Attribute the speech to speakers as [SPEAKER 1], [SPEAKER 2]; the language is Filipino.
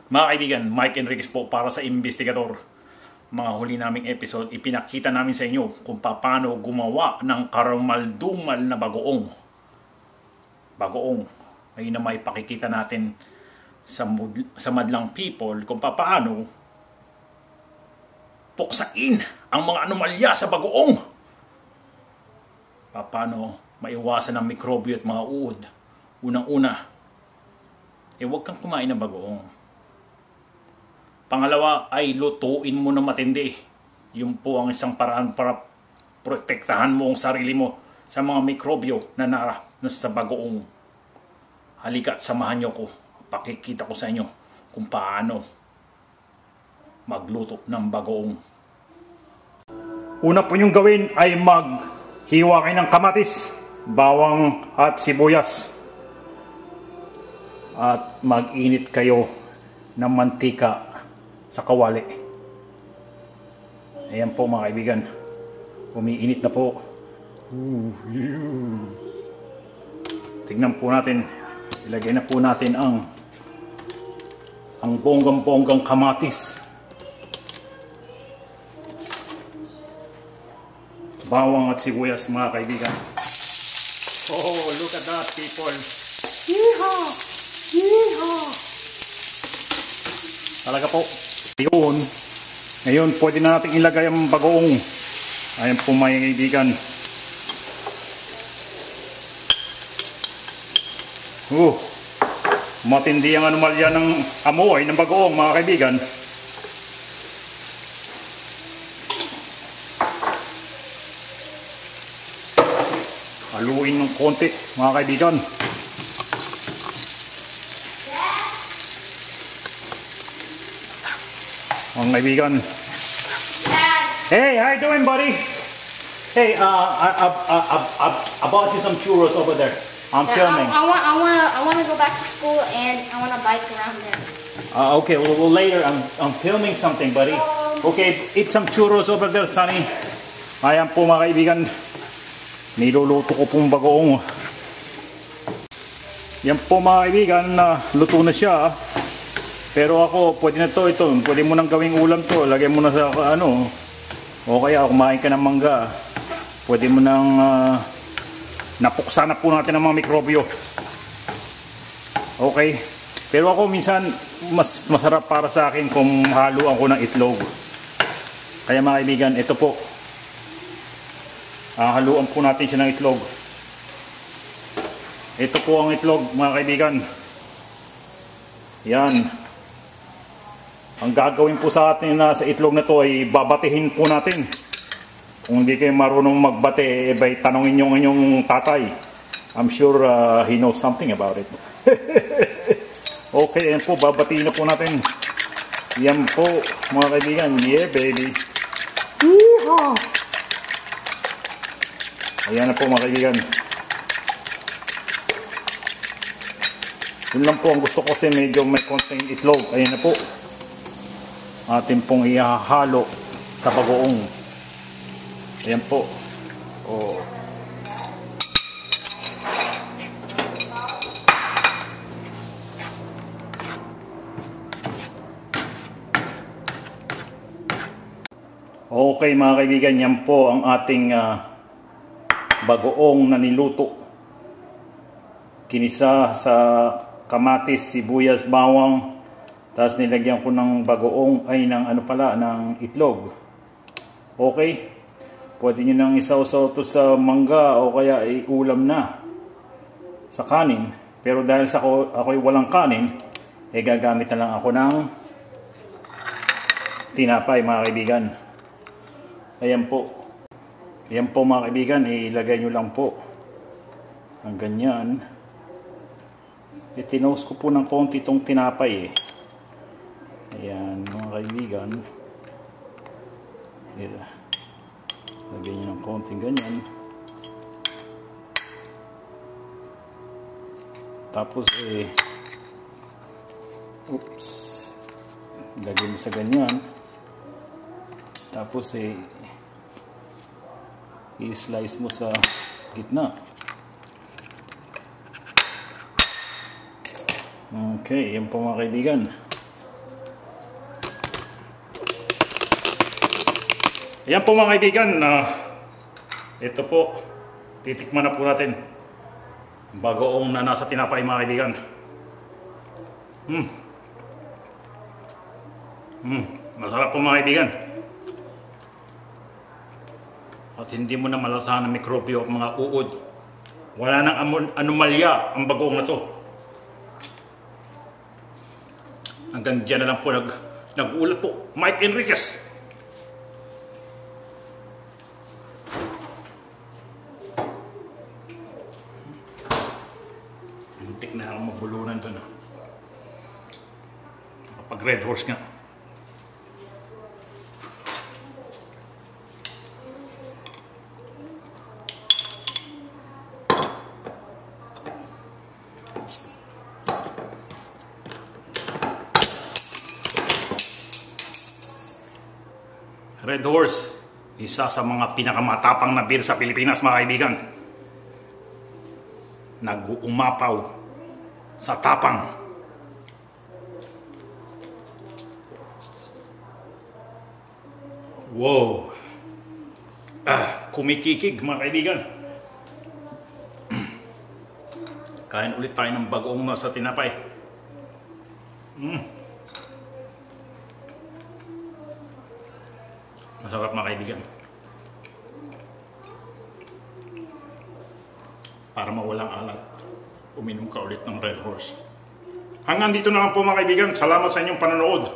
[SPEAKER 1] Mga kaibigan, Mike Enriquez po para sa Investigador. Mga huli naming episode, ipinakita namin sa inyo kung paano gumawa ng karamaldumal na bagoong. Ngayon na may pakikita natin sa madlang people kung paano puksain ang mga anomalya sa bagoong. Paano maiwasan ng mikrobyo at mga uod. Unang-una, huwag kang kumain ng bagoong. Pangalawa ay lutuin mo na matindi. Yun po ang isang paraan para protektahan mo ang sarili mo sa mga mikrobyo na nasa bagoong. Halika at samahan nyo ko. Pakikita ko sa inyo kung paano magluto ng bagoong. Una po yung gawin ay maghiwa kayo ng kamatis, bawang at sibuyas. At mag-init kayo ng mantika sa kawali. Ayan po mga kaibigan, umiinit na po. Tignan po natin, ilagay na po natin ang bonggang-bonggang kamatis, bawang at sibuyas mga kaibigan. Oh, look at that people. Yeehaw! Yeehaw! Talaga po. Yun. Ngayon, pwede na natin ilagay ang bagoong. Ayan po mga kaibigan. Matindi ang anomalya ng amoy ng bagoong mga kaibigan. Haluin ng konti mga kaibigan. Mga kaibigan. Hey, how you doing, buddy? Hey, I bought you some churros over there. I'm filming.
[SPEAKER 2] I want to go back to school and I want to bike around there.
[SPEAKER 1] Okay, well later. I'm filming something, buddy. Okay, eat some churros over there, Sonny. Ayan po mga kaibigan. Niluluto ko pong bagoong. Yan po mga kaibigan, luto na siya. Pero ako, pwede na ito. Pwede mo nang gawing ulam to. Lagay mo na sa o kaya kumain ka ng mangga. Pwede mo nang napuksan na po natin ang mga mikrobyo. Okay. Pero ako minsan, mas masarap para sa akin kung haluan ko ng itlog. Kaya mga kaibigan, ito po. Haluan po natin siya ng itlog. Ito po ang itlog mga kaibigan. Yan. Ang gagawin po sa atin sa itlog na to ay babatihin po natin. Kung hindi kayo marunong magbate, tanongin nyo ang inyong tatay. I'm sure he knows something about it. Okay, yan po, babatiin na po natin. Yan po, mga kaibigan. Yeah, baby. Yeehaw! Ayan na po, mga kaibigan. Yun lang po ang gusto ko kasi medyo may konting itlog. Ayan na po. Atin pong ihahalo sa bagoong. Ayan po. Oh. Okay mga kaibigan, yan po ang ating bagoong na niluto. Kinisa sa kamatis, sibuyas, bawang. Tapos nilagyan ko ng bagoong, ng itlog. Okay. Pwede nyo nang isaw-saw to sa mangga o kaya ulam na sa kanin. Pero dahil sa ako'y walang kanin, gagamit na lang ako ng tinapay mga kaibigan. Ayan po. Ayan po mga kaibigan, ilagay nyo lang po. Ang ganyan. Tinost ko po ng konti itong tinapay Ayan mga kaibigan. Lagyan nyo ng konting ganyan. Tapos lagyan mo sa ganyan. Tapos i-slice mo sa gitna. Okay, yan po mga kaibigan. Ayan po mga kaibigan, ito po, titikman na po natin. Bagoong na nasa tinapay mga kaibigan. Masarap po mga kaibigan. At hindi mo na malasahan ng mikrobyo at mga uod. Wala nang anomalya ang bagoong na to. Hanggang dyan na lang po nag-uulat po Mike Enriquez. Muntik na akong magbulunan doon. Kapag Red Horse nga. Red Horse, isa sa mga pinakamatapang na beer sa Pilipinas mga kaibigan. Nag-uumapaw sa tapang. Wow! Kumikikig mga kaibigan. Kain ulit tayo ng bagoong nasa tinapay. Masarap mga kaibigan. Para mawalang alat, uminom ka ulit ng Red Horse. Hanggang dito na lang po mga kaibigan. Salamat sa inyong panonood.